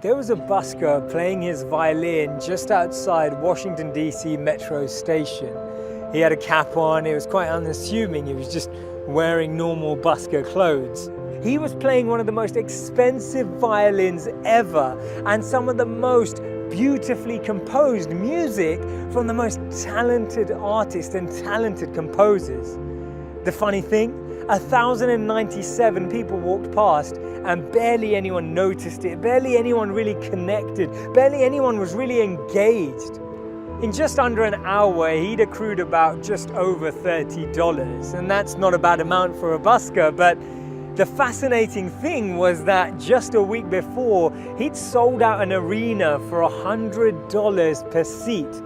There was a busker playing his violin just outside Washington, D.C. metro station. He had a cap on, it was quite unassuming, he was just wearing normal busker clothes. He was playing one of the most expensive violins ever and some of the most beautifully composed music from the most talented artists and talented composers. The funny thing, 1,097 people walked past and barely anyone noticed it, barely anyone really connected, barely anyone was really engaged. In just under an hour, he'd accrued about just over $30, and that's not a bad amount for a busker, but the fascinating thing was that just a week before, he'd sold out an arena for $100 per seat.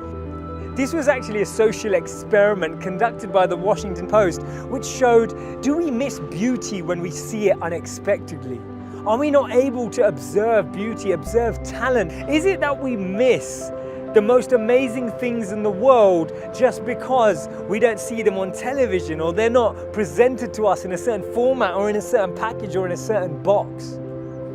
This was actually a social experiment conducted by the Washington Post, which showed, do we miss beauty when we see it unexpectedly? Are we not able to observe beauty, observe talent? Is it that we miss the most amazing things in the world just because we don't see them on television, or they're not presented to us in a certain format or in a certain package or in a certain box?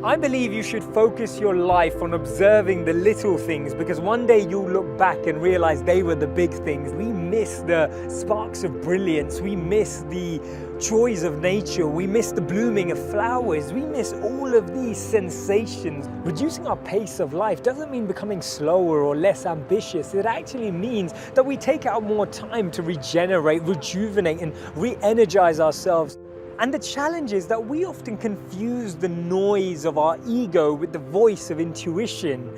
I believe you should focus your life on observing the little things, because one day you'll look back and realize they were the big things. We miss the sparks of brilliance, we miss the joys of nature, we miss the blooming of flowers, we miss all of these sensations. Reducing our pace of life doesn't mean becoming slower or less ambitious. It actually means that we take out more time to regenerate, rejuvenate, and re-energize ourselves. And the challenge is that we often confuse the noise of our ego with the voice of intuition.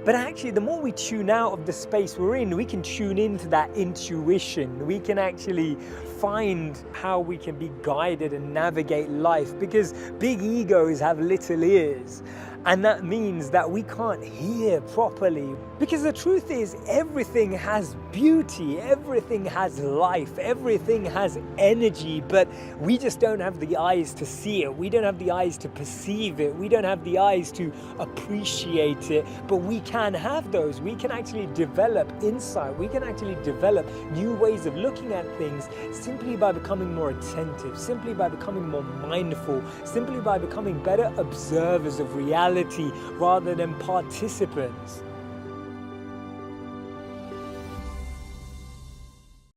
But actually, the more we tune out of the space we're in, we can tune into that intuition. We can actually find how we can be guided and navigate life, because big egos have little ears. And that means that we can't hear properly. Because the truth is, everything has beauty, everything has life, everything has energy, but we just don't have the eyes to see it. We don't have the eyes to perceive it. We don't have the eyes to appreciate it, but we can have those. We can actually develop insight. We can actually develop new ways of looking at things simply by becoming more attentive, simply by becoming more mindful, simply by becoming better observers of reality rather than participants.